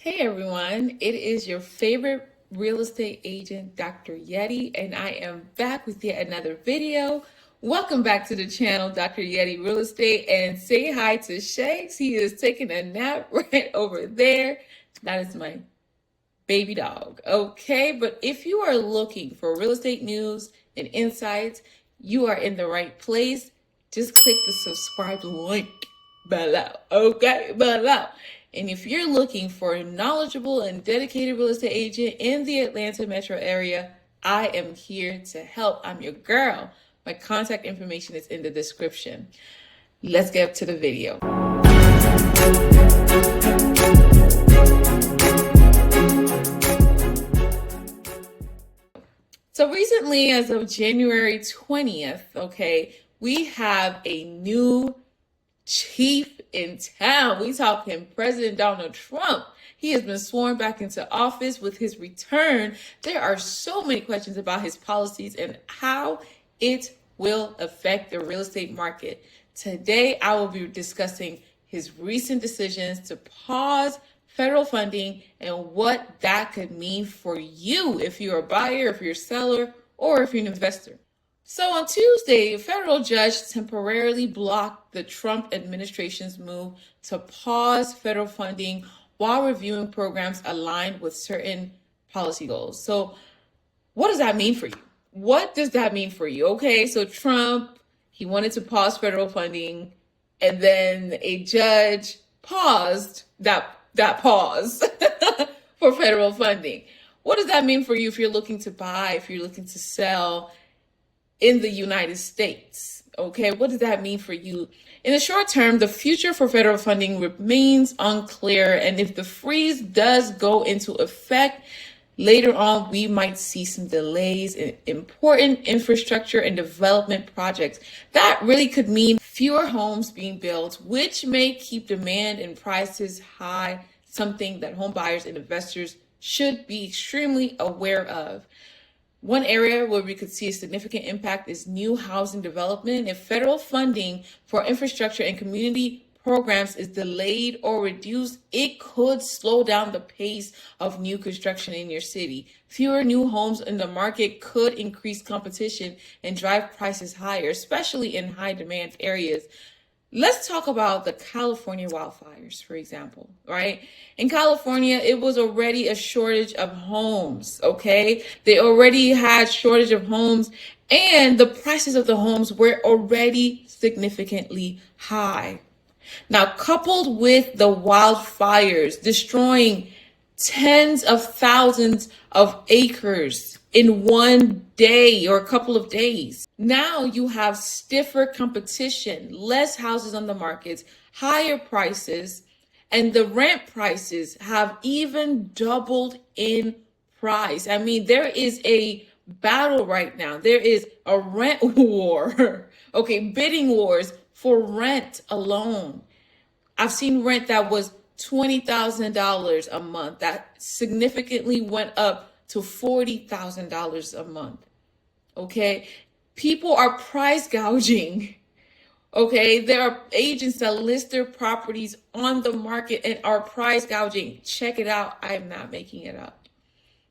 Hey everyone, it is your favorite real estate agent, Dr. Yeti, and I am back with yet another video. Welcome back to the channel, Dr. Yeti Real Estate, and say hi to Shakes. He is taking a nap right over there. That is my baby dog. Okay, but if you are looking for real estate news and insights, you are in the right place. Just click the subscribe link below. Okay, below. And if you're looking for a knowledgeable and dedicated real estate agent in the Atlanta metro area, I am here to help. I'm your girl. My contact information is in the description. Let's get to the video. So recently, as of January 20th, okay, we have a new chief in town. We talking President Donald Trump. He has been sworn back into office. With his return, there are so many questions about his policies and how it will affect the real estate market. Today, I will be discussing his recent decisions to pause federal funding and what that could mean for you if you're a buyer, if you're a seller, or if you're an investor. So on Tuesday, a federal judge temporarily blocked the Trump administration's move to pause federal funding while reviewing programs aligned with certain policy goals. So what does that mean for you? What does that mean for you? Okay, so Trump, he wanted to pause federal funding, and then a judge paused that pause for federal funding. What does that mean for you if you're looking to buy, if you're looking to sell in the United States? Okay, what does that mean for you? In the short term, the future for federal funding remains unclear, and if the freeze does go into effect later on, we might see some delays in important infrastructure and development projects. That really could mean fewer homes being built, which may keep demand and prices high, something that home buyers and investors should be extremely aware of. One area where we could see a significant impact is new housing development. If federal funding for infrastructure and community programs is delayed or reduced, it could slow down the pace of new construction in your city. Fewer new homes in the market could increase competition and drive prices higher, especially in high demand areas. Let's talk about the California wildfires, for example, right? In California, it was already a shortage of homes, okay? They already had shortage of homes, and the prices of the homes were already significantly high. Now, coupled with the wildfires destroying tens of thousands of acres in one day or a couple of days, now you have stiffer competition, less houses on the markets, higher prices, and the rent prices have even doubled in price. I mean, there is a battle right now. There is a rent war, okay, bidding wars for rent alone. I've seen rent that was $20,000 a month that significantly went up to $40,000 a month. Okay, people are price gouging. Okay, there are agents that list their properties on the market and are price gouging. Check it out. I am not making it up.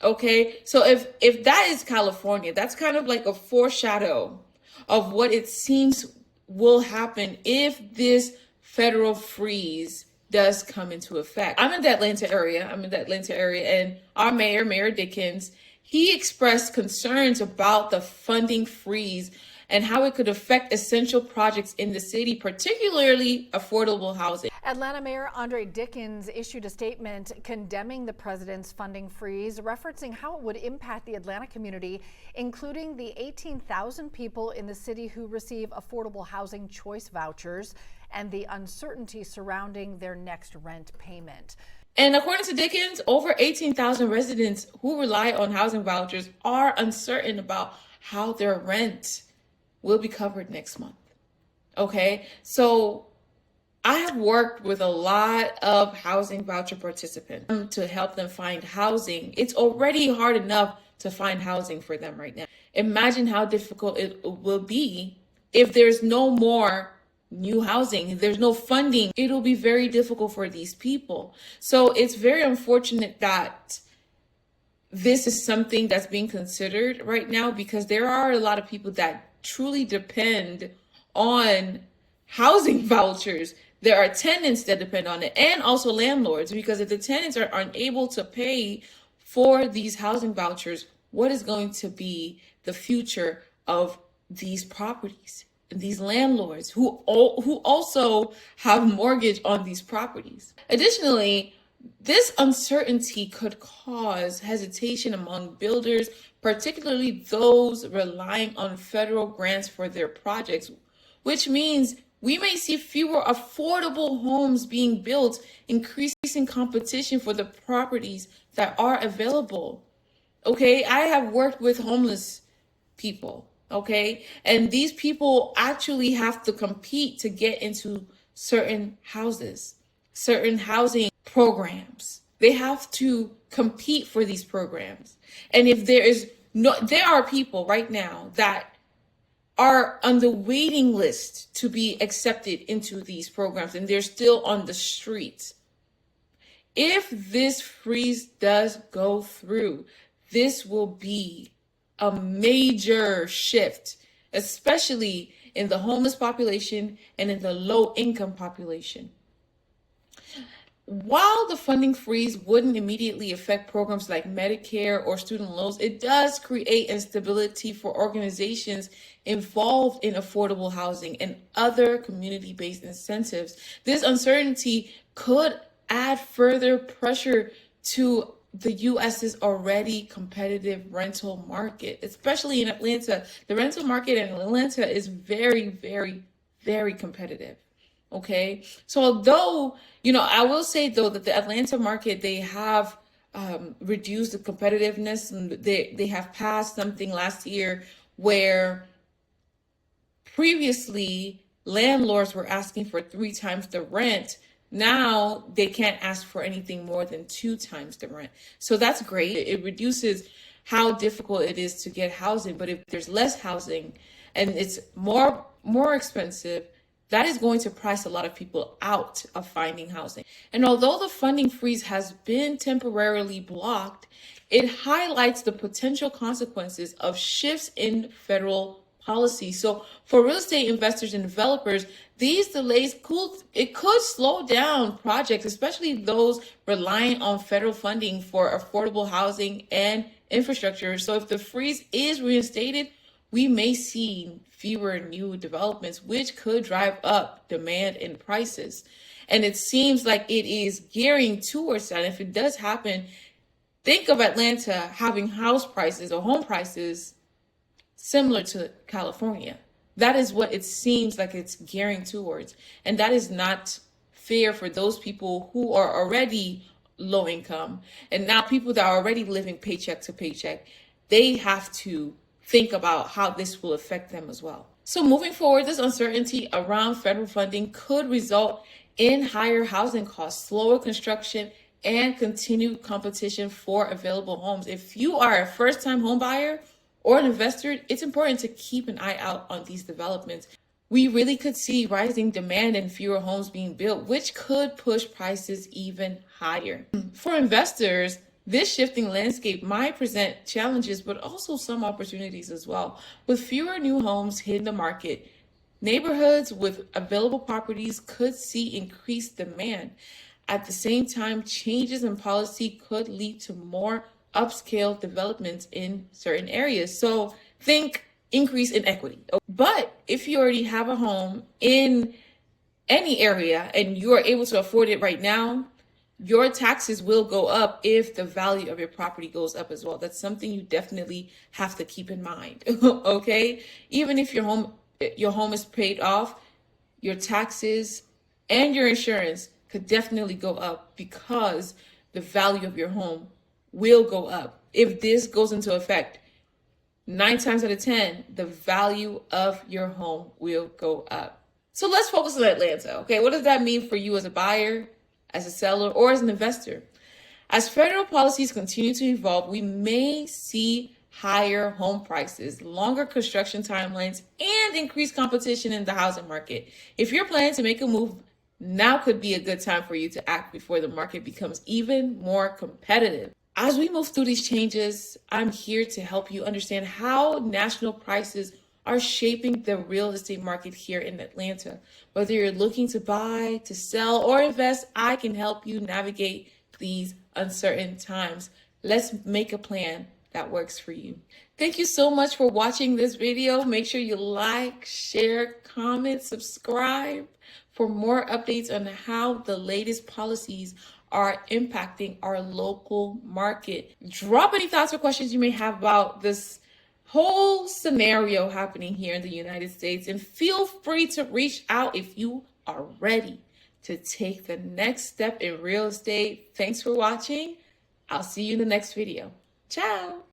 Okay, so if that is California, that's kind of like a foreshadow of what it seems will happen if this federal freeze does come into effect. I'm in the Atlanta area. And our mayor, Mayor Dickens, he expressed concerns about the funding freeze and how it could affect essential projects in the city, particularly affordable housing. Atlanta Mayor Andre Dickens issued a statement condemning the president's funding freeze, referencing how it would impact the Atlanta community, including the 18,000 people in the city who receive affordable housing choice vouchers and the uncertainty surrounding their next rent payment. And according to Dickens, over 18,000 residents who rely on housing vouchers are uncertain about how their rent will be covered next month. Okay, so I have worked with a lot of housing voucher participants to help them find housing. It's already hard enough to find housing for them right now. Imagine how difficult it will be if there's no more new housing. If there's no funding, it'll be very difficult for these people. So it's very unfortunate that this is something that's being considered right now, because there are a lot of people that truly depend on housing vouchers. There are tenants that depend on it, and also landlords, because if the tenants are unable to pay for these housing vouchers, what is going to be the future of these properties, these landlords who also have mortgage on these properties? Additionally, this uncertainty could cause hesitation among builders, particularly those relying on federal grants for their projects, which means we may see fewer affordable homes being built, increasing competition for the properties that are available. Okay, I have worked with homeless people, okay, and these people actually have to compete to get into certain houses, certain housing programs. They have to compete for these programs. And if there are people right now that are on the waiting list to be accepted into these programs, and they're still on the streets. If this freeze does go through, this will be a major shift, especially in the homeless population and in the low income population. While the funding freeze wouldn't immediately affect programs like Medicare or student loans, it does create instability for organizations involved in affordable housing and other community-based incentives. This uncertainty could add further pressure to the US's already competitive rental market, especially in Atlanta. The rental market in Atlanta is very, very, very competitive. Okay, so although, I will say though that the Atlanta market, they have reduced the competitiveness, and they have passed something last year where previously landlords were asking for 3 times the rent. Now they can't ask for anything more than 2 times the rent. So that's great. It reduces how difficult it is to get housing. But if there's less housing and it's more expensive, that is going to price a lot of people out of finding housing. And although the funding freeze has been temporarily blocked, it highlights the potential consequences of shifts in federal policy. So for real estate investors and developers, these delays could slow down projects, especially those relying on federal funding for affordable housing and infrastructure. So if the freeze is reinstated, we may see fewer new developments, which could drive up demand and prices. And it seems like it is gearing towards that. If it does happen, think of Atlanta having house prices or home prices similar to California. That is what it seems like it's gearing towards. And that is not fair for those people who are already low income. And now people that are already living paycheck to paycheck, they have to think about how this will affect them as well. So moving forward, this uncertainty around federal funding could result in higher housing costs, slower construction, and continued competition for available homes. If you are a first-time home buyer or an investor, it's important to keep an eye out on these developments. We really could see rising demand and fewer homes being built, which could push prices even higher. For investors, this shifting landscape might present challenges, but also some opportunities as well. With fewer new homes hitting the market, neighborhoods with available properties could see increased demand. At the same time, changes in policy could lead to more upscale developments in certain areas. So think increase in equity. But if you already have a home in any area and you are able to afford it right now, your taxes will go up if the value of your property goes up as well. That's something you definitely have to keep in mind. Okay? Even if your home is paid off, your taxes and your insurance could definitely go up because the value of your home will go up. If this goes into effect, 9 times out of 10, the value of your home will go up. So let's focus on Atlanta. Okay, what does that mean for you as a buyer, as a seller, or as an investor? As federal policies continue to evolve, we may see higher home prices, longer construction timelines, and increased competition in the housing market. If you're planning to make a move, now could be a good time for you to act before the market becomes even more competitive. As we move through these changes, I'm here to help you understand how national prices are shaping the real estate market here in Atlanta. Whether you're looking to buy, to sell, or invest, I can help you navigate these uncertain times. Let's make a plan that works for you. Thank you so much for watching this video. Make sure you like, share, comment, subscribe for more updates on how the latest policies are impacting our local market. Drop any thoughts or questions you may have about this whole scenario happening here in the United States, and feel free to reach out if you are ready to take the next step in real estate. Thanks for watching. I'll see you in the next video. Ciao.